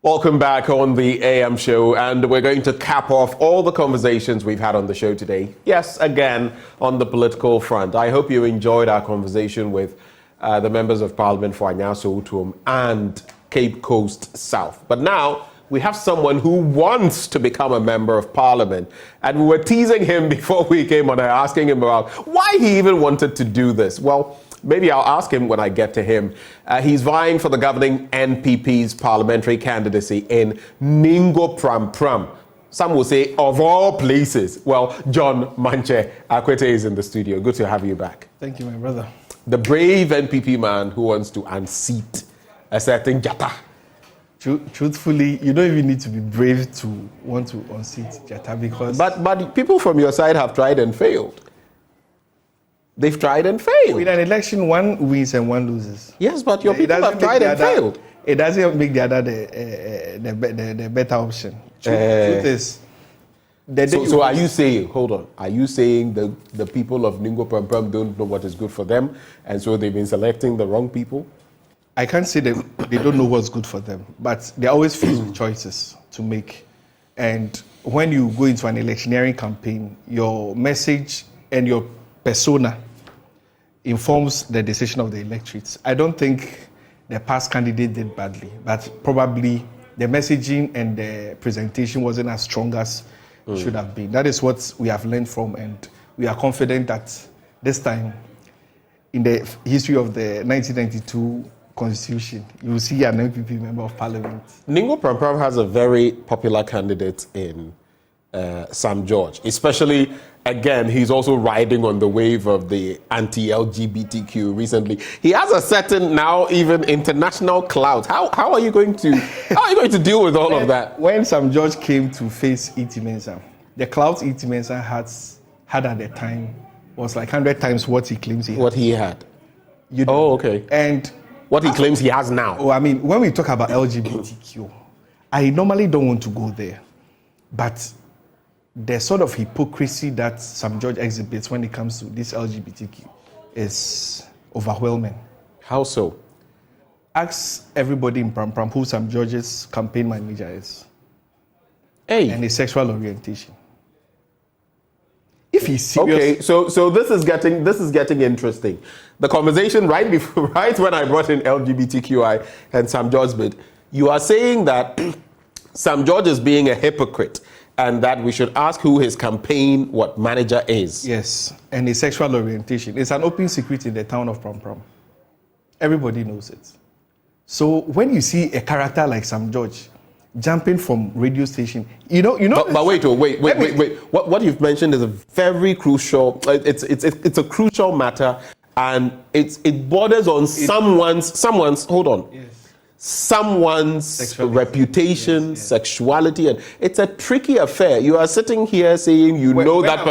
Welcome back on the AM show, and we're going to cap off all the conversations we've had on the show today. Yes, again, on the political front. I hope you enjoyed our conversation with the members of Parliament for Anyaso Utuom and Cape Coast South. But now we have someone who wants to become a member of Parliament, and we were teasing him before we came on, asking him about why he even wanted to do this. Well, maybe I'll ask him when I get to him. He's vying for the governing NPP's parliamentary candidacy in Ningo Prampram. Some will say, of all places. Well, John Manche Akwete is in the studio. Good to have you back. Thank you, my brother. The brave NPP man who wants to unseat a certain Jata. Truthfully, you don't even need to be brave to want to unseat Jata because... But people from your side have tried and failed. They've tried and failed. In an election, one wins and one loses. Yes, but your people have tried and failed. It doesn't make the other the better option. Truth is... So are you saying, hold on, are you saying the people of Ningo Prampram don't know what is good for them, and so they've been selecting the wrong people? I can't say that they don't know what's good for them, but they're always faced with choices to make. And when you go into an electioneering campaign, your message and your persona informs the decision of the electorates. I don't think the past candidate did badly, but probably the messaging and the presentation wasn't as strong as it should have been. That is what we have learned from, and we are confident that this time, in the history of the 1992 Constitution, you will see an NPP member of Parliament. Ningo Prampram has a very popular candidate in Sam George, especially, again, he's also riding on the wave of the anti-LGBTQ recently. He has a certain now even international clout. How are you going to deal with all of that? When Sam George came to face E.T. Mensah, the clout E.T. Mensah had at the time was like 100 times what he claims he had. What he had. Okay. And what he claims he has now. Oh, I mean, when we talk about LGBTQ, I normally don't want to go there, but the sort of hypocrisy that Sam George exhibits when it comes to this LGBTQ is overwhelming. How so? Ask everybody in Prampram who Sam George's campaign manager is. Hey. And his sexual orientation. If he's serious. Okay, so this is getting interesting. The conversation right when I brought in LGBTQI and Sam George's bid, you are saying that Sam George is being a hypocrite, and that we should ask who his campaign manager is. Yes, and his sexual orientation. It's an open secret in the town of Prampram. Everybody knows it. So when you see a character like Sam George jumping from radio station, you know. But wait. What you've mentioned is a very crucial. It's a crucial matter, and it borders on someone's. Hold on. Yes. Someone's reputation, yes. Sexuality, and it's a tricky affair. You are sitting here saying you know that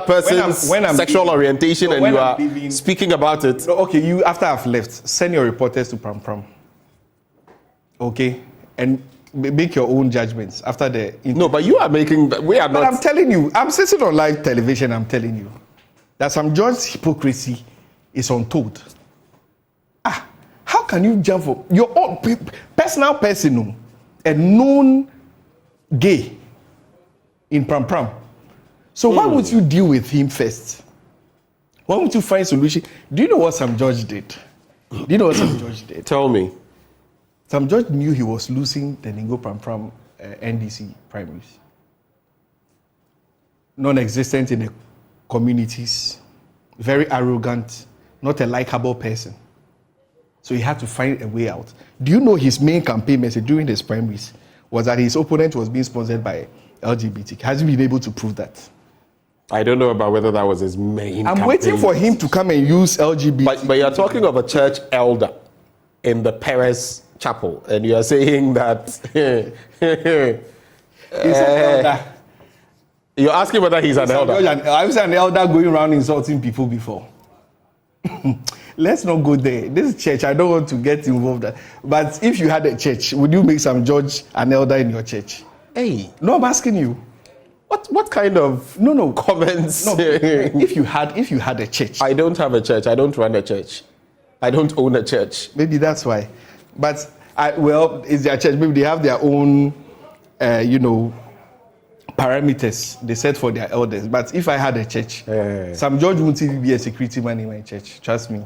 person's sexual orientation, and you are speaking about it. No, okay, you after I've left, send your reporters to Prampram. Okay, and make your own judgments after the interview. No, but you are making. We are not. But I'm telling you, I'm sitting on live television. I'm telling you that Sam George's hypocrisy is untold. How can you jump for your own personal person, a known gay in Prampram? So why would you deal with him first? Why would you find solution? Do you know what Sam George did? Tell me. Sam George knew he was losing the Ningo Prampram NDC primaries. Non-existent in the communities, very arrogant, not a likable person. So he had to find a way out. Do you know his main campaign message during his primaries was that his opponent was being sponsored by LGBT? Has he been able to prove that? I don't know about whether that was his main campaign. Waiting for him to come and use LGBT. But you're talking of a church elder in the Perez Chapel, and you are saying that he's an elder. You're asking whether he's an elder. I was an elder going around insulting people before. Let's not go there. This church, I don't want to get involved. But if you had a church, would you make Sam George an elder in your church? Hey. No, I'm asking you. What kind of comments? No, if you had a church. I don't have a church. I don't run a church. I don't own a church. Maybe that's why. But Well, it's their church. Maybe they have their own, parameters they set for their elders. But if I had a church, Sam George wouldn't even be a security man in my church. Trust me.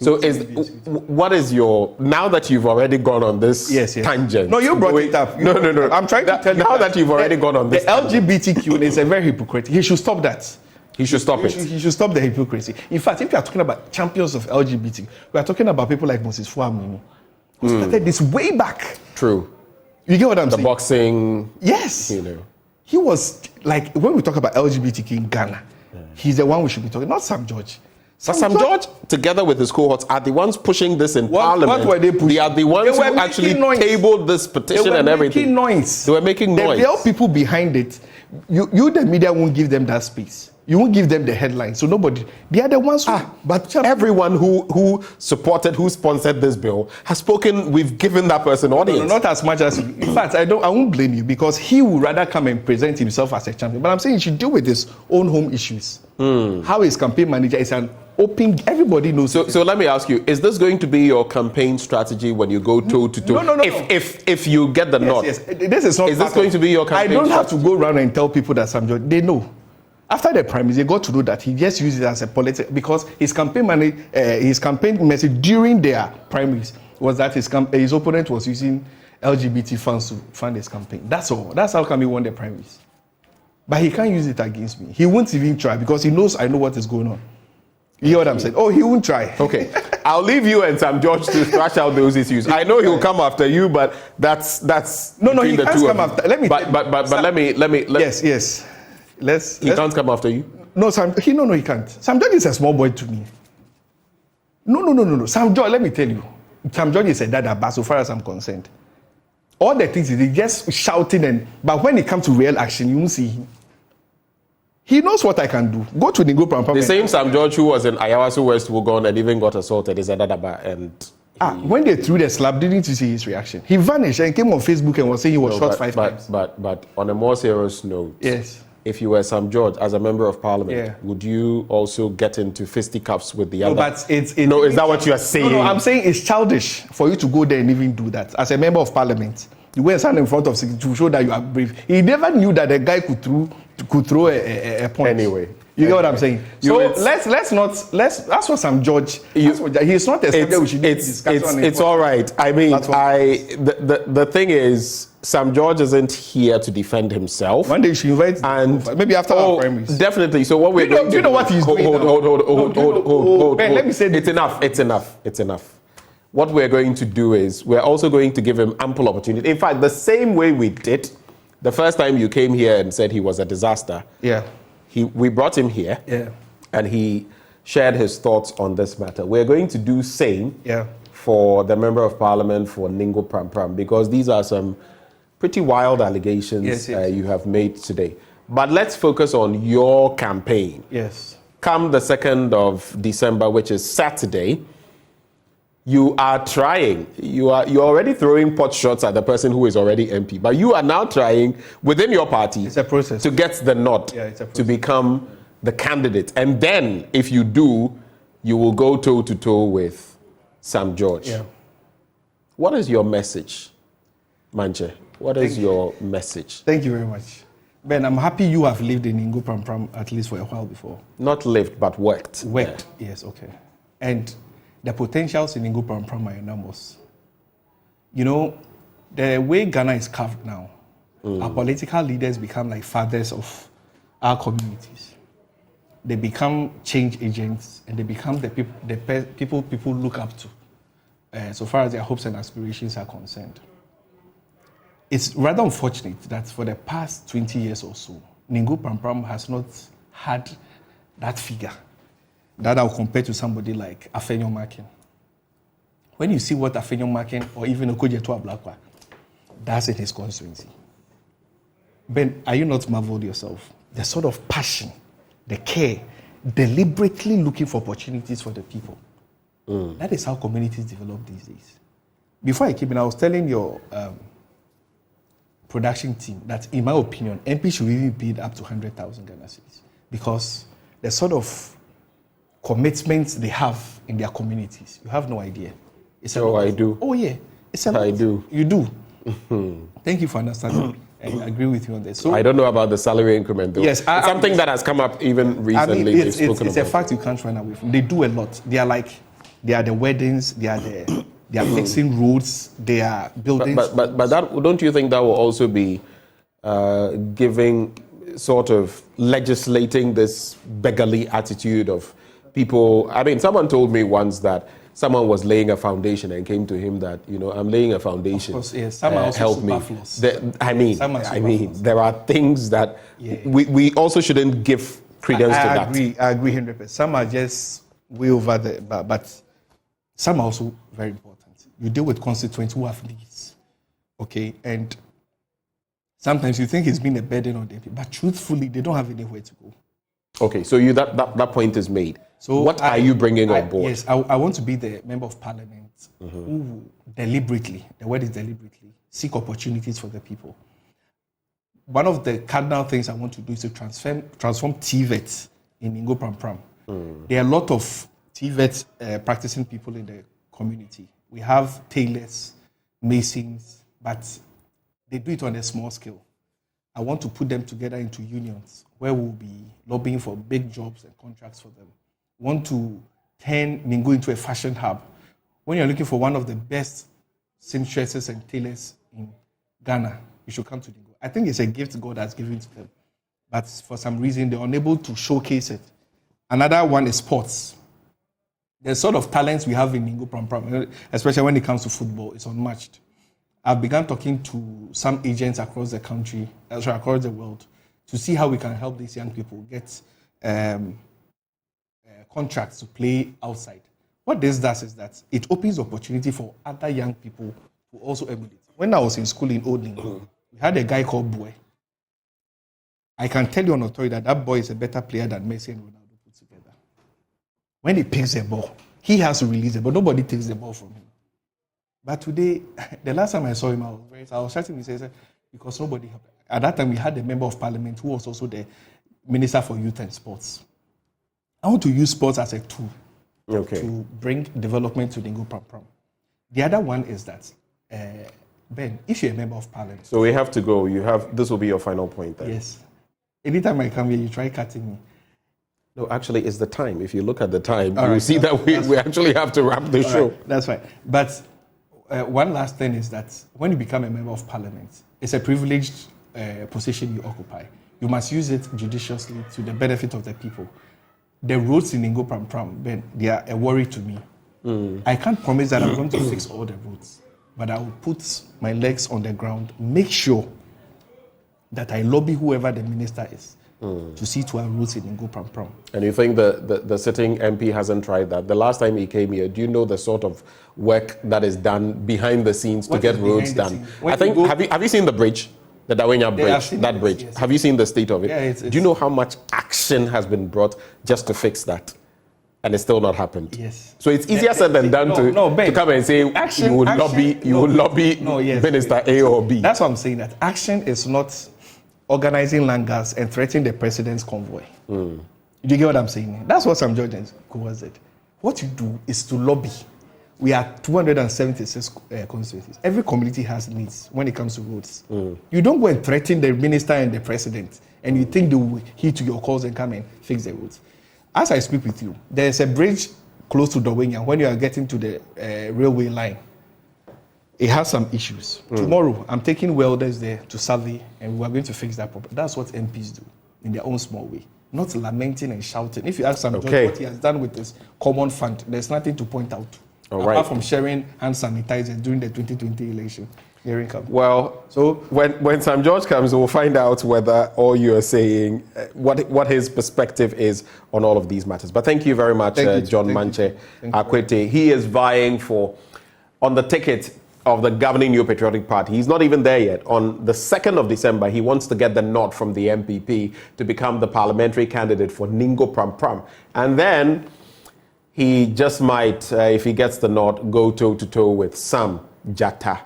So what is your, now that you've already gone on this tangent? No, you brought it up. No. I'm trying to tell you. Now that you've already gone on this the LGBTQ is a very hypocritical. He should stop that. He should stop it. He should stop the hypocrisy. In fact, if you are talking about champions of LGBT, we are talking about people like Moses Fuamini, who started this way back. True. You get what I'm saying? The boxing. Yes. He was like, when we talk about LGBTQ in Ghana, he's the one we should be talking, not Sam George. Sam George, together with his cohorts, are the ones pushing this in Parliament. What were they pushing? They are the ones who actually tabled this petition and everything. They were making noise. The real people behind it, you the media won't give them that space. You won't give them the headline. So nobody, they are the ones who... But everyone who supported, who sponsored this bill has spoken, we've given that person audience. No, not as much as... In fact, I won't blame you because he would rather come and present himself as a champion. But I'm saying he should deal with his own home issues. How his campaign manager is an open... Everybody knows. So let me ask you, is this going to be your campaign strategy when you go toe-to-toe? No. If you get the nod. Yes. This is not... Is this going to be your campaign I don't have to go around and tell people that Sam George... They know. After the primaries, they got to know that he just used it as a political, because his campaign message during their primaries was that his opponent was using LGBT funds to fund his campaign. That's all. That's how come he won the primaries. But he can't use it against me. He won't even try because he knows I know what is going on. You hear what I'm saying? Oh, he won't try. Okay. I'll leave you and Sam George to thrash out those issues. I know he'll come after you, but that's no. He can't come after. Let me. But let me. Yes. He can't come after you? No, he can't. Sam George is a small boy to me. No. Sam George, let me tell you. Sam George is a dada, so far as I'm concerned. All the things is just shouting, but when it comes to real action, you won't see him. He knows what I can do. Go to Ningo Prampram. The same Sam George who was in Ayawaso West Wugon and even got assaulted is a dada, and... when they threw the slap, didn't you see his reaction? He vanished and came on Facebook and was saying he was shot 5 times. But on a more serious note... Yes. If you were Sam George as a member of Parliament, would you also get into fisticuffs with the other? But is that what you are saying? No, I'm saying it's childish for you to go there and even do that. As a member of Parliament, you go and stand in front of security to show that you are brave. He never knew that the guy could throw a point. Anyway. You get what I'm saying? So let's that's what Sam George, he's not a subject we should discuss on. It's all right. I mean, the thing is, Sam George isn't here to defend himself. One day you should invite, and maybe after our primaries. Definitely. So what we're going to do... You know what he's doing? Hold. Ben, let me say this. It's enough. What we're going to do is we're also going to give him ample opportunity. In fact, the same way we did the first time you came here and said he was a disaster. Yeah. We brought him here, and he shared his thoughts on this matter. We're going to do same for the Member of Parliament for Ningo Prampram, because these are some pretty wild allegations you have made today. But let's focus on your campaign. Yes. Come the 2nd of December, which is Saturday, you are trying. You're already throwing pot shots at the person who is already MP, but you are now trying within your party it's a process. to get the nod to become the candidate. And then, if you do, you will go toe-to-toe with Sam George. Yeah. What is your message, Manche? What is your message? Thank you very much. Ben, I'm happy you have lived in Ningo Prampram at least for a while before. Not lived, but worked. Worked, yes, okay. And the potentials in Ningo Prampram are enormous. You know, the way Ghana is carved now, our political leaders become like fathers of our communities. They become change agents, and they become the people look up to, so far as their hopes and aspirations are concerned. It's rather unfortunate that for the past 20 years or so, Ningo Prampram has not had that figure that I'll compare to somebody like Afenyo Makin. When you see what Afenyo Makin or even Okojetua Ablakwa does in his constituency, Ben, are you not marveled yourself? The sort of passion, the care, deliberately looking for opportunities for the people. That is how communities develop these days. Before I came in, I was telling your production team that, in my opinion, MP should even bid up to 100,000 Ghana cedis, because the sort of commitments they have in their communities, you have no idea. I do. Oh yeah, It's a lot. I do. You do. Thank you for understanding. And I agree with you on this. So I don't know about the salary increment, though. Yes, it's something that has come up even recently. it's a fact you can't run away from. They do a lot. They are the weddings. They are fixing roads. They are building. But that, don't you think that will also be giving sort of legislating this beggarly attitude of people? I mean, someone told me once that someone was laying a foundation and came to him that, I'm laying a foundation. Of course, yes. Some are also help me. I mean, there are things that we also shouldn't give credence to that. I agree 100%. Some are just way over there, but some are also very important. You deal with constituents who have needs, okay? And sometimes you think it's been a burden on them, but truthfully, they don't have anywhere to go. Okay, so that point is made. So what are you bringing on board? Yes, I want to be the member of parliament who deliberately, the word is deliberately, seek opportunities for the people. One of the cardinal things I want to do is to transform TVET in Ningo Prampram. There are a lot of TVET practicing people in the community. We have tailors, masons, but they do it on a small scale. I want to put them together into unions where we'll be lobbying for big jobs and contracts for them. Want to turn Ningo into a fashion hub. When you're looking for one of the best seamstresses and tailors in Ghana, you should come to Ningo. I think it's a gift God has given to them, but for some reason they're unable to showcase it. Another one is sports. The sort of talents we have in Ningo Prampram, especially when it comes to football, is unmatched. I've begun talking to some agents across the country, across the world, to see how we can help these young people get contracts to play outside. What this does is that it opens opportunity for other young people to also emulate. When I was in school in Old Ningo, we had a guy called Boy. I can tell you on authority that boy is a better player than Messi and Ronaldo put together. When he picks the ball, he has to release it, but nobody takes the ball from him. But today, the last time I saw him, I was chatting with him, because nobody helped. At that time, we had a member of parliament who was also the Minister for Youth and Sports. I want to use sports as a tool to bring development to Ningo Prampram. The other one is that, Ben, if you're a member of parliament... So we have to go. This will be your final point then. Yes. Anytime I come here, you try cutting me. No, actually, it's the time. If you look at the time, you see that we actually have to wrap the show. Right, that's right. But one last thing is that when you become a member of parliament, it's a privileged position you occupy. You must use it judiciously to the benefit of the people. The roads in Ningo Prampram, Ben, they are a worry to me. I can't promise that I'm going to fix all the roads, but I will put my legs on the ground, make sure that I lobby whoever the minister is to see to our roads in Ningo Prampram. And you think the sitting MP hasn't tried that? The last time he came here, do you know the sort of work that is done behind the scenes to get roads done? I think, have you seen the bridge? The Dawenya bridge, that bridge. Yes. Have you seen the state of it? Yeah, do you know how much action has been brought just to fix that? And it's still not happened. Yes. So it's easier said than done to come and say you will lobby Minister A or B. That's what I'm saying, that action is not organizing langars and threatening the president's convoy. Do you get what I'm saying? That's what Sam George and Kowa said. What you do is to lobby. We are 276 constituencies. Every community has needs when it comes to roads. You don't go and threaten the minister and the president, and you think they will heed to your calls and come and fix the roads. As I speak with you, there's a bridge close to Dawenya. When you are getting to the railway line, it has some issues. Tomorrow, I'm taking welders there to survey, and we are going to fix that problem. That's what MPs do in their own small way. Not lamenting and shouting. If you ask Sam George what he has done with this common fund, there's nothing to point out. Apart from sharing hand sanitizer during the 2020 election. Here it comes. Well, so when Sam George comes, we'll find out whether all you are saying, what his perspective is on all of these matters. But thank you very much, John Manche Akwete. He is vying on the ticket of the governing New Patriotic Party. He's not even there yet. On the 2nd of December, he wants to get the nod from the NPP to become the parliamentary candidate for Ningo Prampram. And then he just might, if he gets the nod, go toe-to-toe with Sam Jatta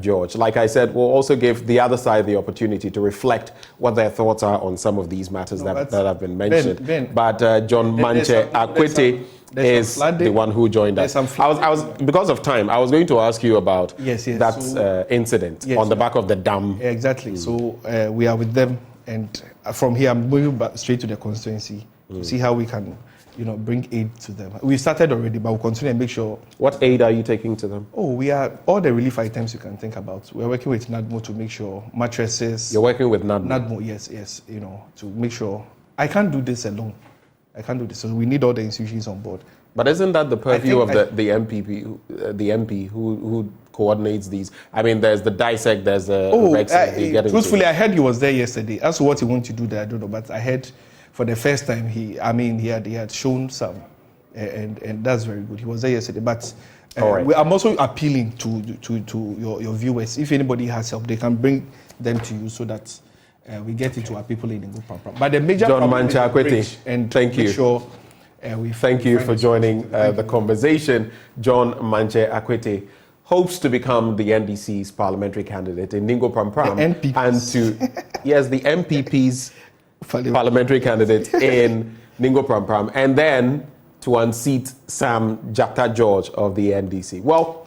George. Like I said, we'll also give the other side the opportunity to reflect what their thoughts are on some of these matters that have been mentioned. Ben, but John Manche Akwete is the one who joined us. I was because of time. I was going to ask you about that incident on the back of the dam. Exactly. So we are with them, and from here I'm moving back straight to the constituency to see how we can, bring aid to them. We started already, but we'll continue and make sure. What aid are you taking to them? Oh, we are all the relief items you can think about. We're working with NADMO to make sure mattresses. You're working with NADMO? NADMO, yes. To make sure. I can't do this alone. I can't do this. So we need all the institutions on board. But isn't that the purview of the MPP, the MP who coordinates these? I mean, there's the dissect, there's the Rex. Truthfully, I heard he was there yesterday. As to what he wants to do there, I don't know. But I heard for the first time he had shown some, and that's very good. He was there yesterday. But I'm also appealing to your viewers. If anybody has help, they can bring them to you so that we get it to our people in Ningo Prampram. But the major John Manche Akwete, and thank you. Make sure thank you for joining the conversation. John Manche Akwete hopes to become the NDC's parliamentary candidate in Ningo Prampram, and the MPP's parliamentary candidate in Ningo Prampram, and then to unseat Sam Jata George of the NDC. Well,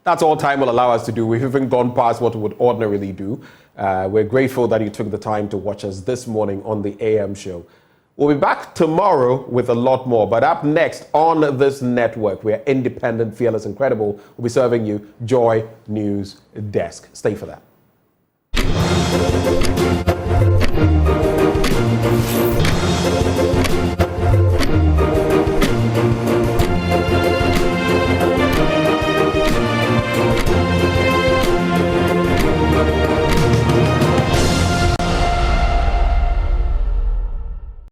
that's all time will allow us to do. We've even gone past what we would ordinarily do. We're grateful that you took the time to watch us this morning on the AM show. We'll be back tomorrow with a lot more. But up next on this network, we're independent, fearless, and credible. We'll be serving you Joy News Desk. Stay for that.